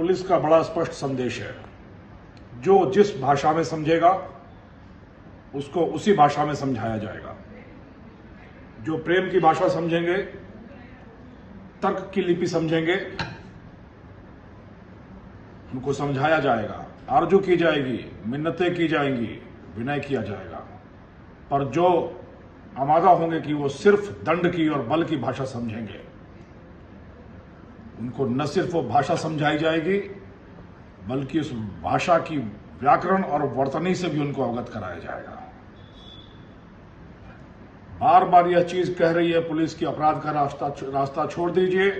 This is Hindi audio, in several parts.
पुलिस का बड़ा स्पष्ट संदेश है। जो जिस भाषा में समझेगा उसको उसी भाषा में समझाया जाएगा। जो प्रेम की भाषा समझेंगे, तर्क की लिपि समझेंगे, उनको समझाया जाएगा, आरजू की जाएगी, मिन्नतें की जाएंगी, विनय किया जाएगा। पर जो आमादा होंगे कि वो सिर्फ दंड की और बल की भाषा समझेंगे, उनको न सिर्फ वो भाषा समझाई जाएगी बल्कि उस भाषा की व्याकरण और वर्तनी से भी उनको अवगत कराया जाएगा। बार बार यह चीज कह रही है पुलिस की अपराध का रास्ता छोड़ दीजिए,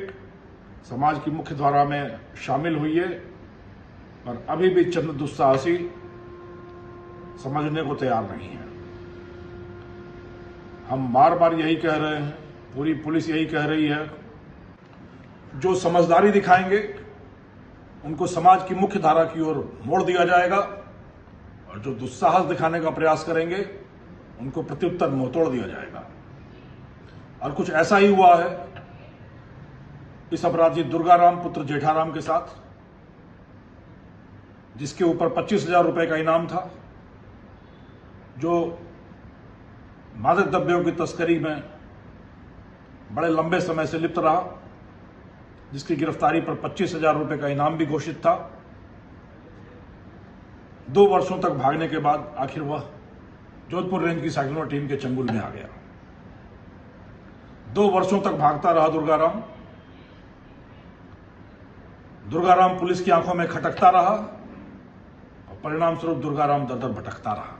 समाज की मुख्य धारा में शामिल होइए, पर अभी भी चंद दुस्साहसी समझने को तैयार नहीं है। हम बार बार यही कह रहे हैं, पूरी पुलिस यही कह रही है, जो समझदारी दिखाएंगे उनको समाज की मुख्य धारा की ओर मोड़ दिया जाएगा, और जो दुस्साहस दिखाने का प्रयास करेंगे उनको प्रत्युत्तर मुंहतोड़ दिया जाएगा। और कुछ ऐसा ही हुआ है इस अपराधी दुर्गाराम पुत्र जेठाराम के साथ, जिसके ऊपर 25,000 रुपए का इनाम था, जो मादक द्रव्यों की तस्करी में बड़े लंबे समय से लिप्त रहा, जिसकी गिरफ्तारी पर 25,000 रुपए का इनाम भी घोषित था। 2 वर्षों तक भागने के बाद आखिर वह जोधपुर रेंज की साइक्लोन टीम के चंगुल में आ गया। 2 वर्षों तक भागता रहा दुर्गाराम पुलिस की आंखों में खटकता रहा, और परिणाम स्वरूप दुर्गाराम दर दर भटकता रहा।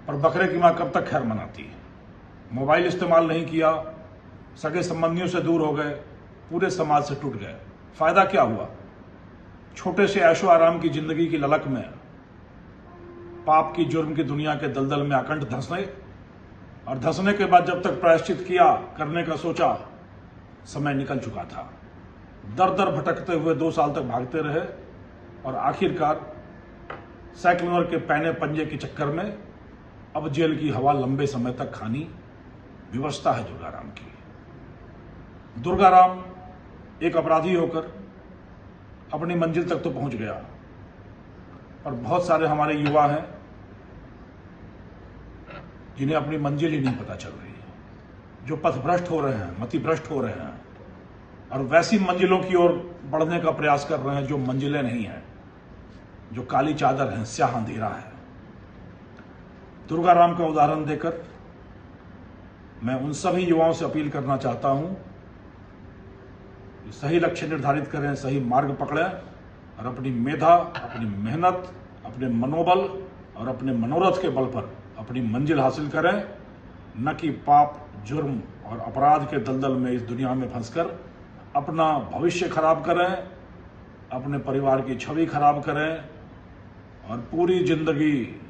पर बकरे की मां कब तक खैर मनाती है। मोबाइल इस्तेमाल नहीं किया, सगे संबंधियों से दूर हो गए, पूरे समाज से टूट गए। फायदा क्या हुआ? छोटे से ऐशो आराम की जिंदगी की ललक में पाप की जुर्म की दुनिया के दलदल में अकंठ धंसने, और धंसने के बाद जब तक प्रायश्चित किया, करने का सोचा, समय निकल चुका था। दर दर भटकते हुए 2 साल तक भागते रहे, और आखिरकार साइक्लोनर के पैने पंजे के चक्कर में अब जेल की हवा लंबे समय तक खानी व्यवस्था है दुर्गाराम की। दुर्गाराम एक अपराधी होकर अपनी मंजिल तक तो पहुंच गया, और बहुत सारे हमारे युवा हैं जिन्हें अपनी मंजिल ही नहीं पता चल रही, जो पथभ्रष्ट हो रहे हैं, मतिभ्रष्ट हो रहे हैं, और वैसी मंजिलों की ओर बढ़ने का प्रयास कर रहे हैं जो मंजिलें नहीं हैं, जो काली चादर हैं, स्याह अंधेरा है। दुर्गाराम का उदाहरण देकर मैं उन सभी युवाओं से अपील करना चाहता हूं कि सही लक्ष्य निर्धारित करें, सही मार्ग पकड़ें, और अपनी मेधा, अपनी मेहनत, अपने मनोबल और अपने मनोरथ के बल पर अपनी मंजिल हासिल करें, न कि पाप, जुर्म और अपराध के दलदल में इस दुनिया में फंसकर अपना भविष्य खराब करें, अपने परिवार की छवि खराब करें, और पूरी जिंदगी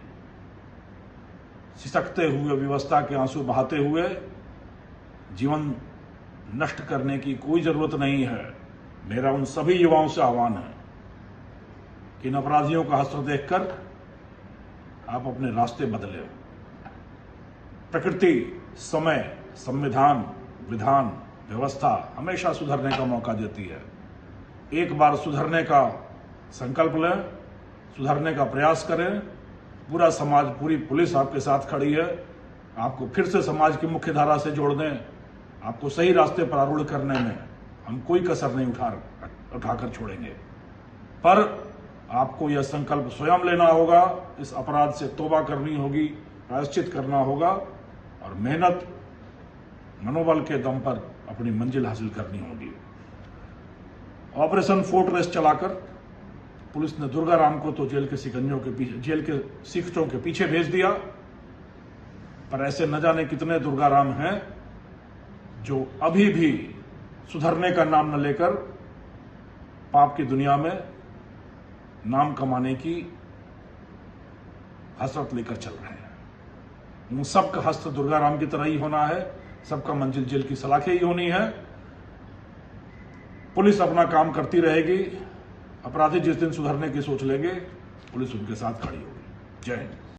सिसकते हुए, व्यवस्था के आंसू बहाते हुए जीवन नष्ट करने की कोई जरूरत नहीं है। मेरा उन सभी युवाओं से आह्वान है कि इन अपराधियों का हश्र देखकर आप अपने रास्ते बदलें। प्रकृति, समय, संविधान, विधान, व्यवस्था हमेशा सुधरने का मौका देती है। एक बार सुधरने का संकल्प लें, सुधरने का प्रयास करें, पूरा समाज, पूरी पुलिस आपके साथ खड़ी है। आपको फिर से समाज की मुख्य धारा से जोड़ दें, आपको सही रास्ते पर आरूढ़ करने में हम कोई कसर नहीं उठाकर छोड़ेंगे। पर आपको यह संकल्प स्वयं लेना होगा, इस अपराध से तौबा करनी होगी, प्रायश्चित करना होगा, और मेहनत, मनोबल के दम पर अपनी मंजिल हासिल करनी होगी। ऑपरेशन फोर्ट्रेस चलाकर पुलिस ने दुर्गाराम को तो जेल के सिकंजों के पीछे, जेल के सीखचों के पीछे भेज दिया, पर ऐसे न जाने कितने दुर्गाराम हैं जो अभी भी सुधरने का नाम न लेकर पाप की दुनिया में नाम कमाने की हसरत लेकर चल रहे हैं। उन सबका हस्त दुर्गाराम की तरह ही होना है, सबका मंजिल जेल की सलाखें ही होनी है। पुलिस अपना काम करती रहेगी, अपराधी जिस दिन सुधरने की सोच लेंगे, पुलिस उनके साथ खड़ी होगी। जय हिंद।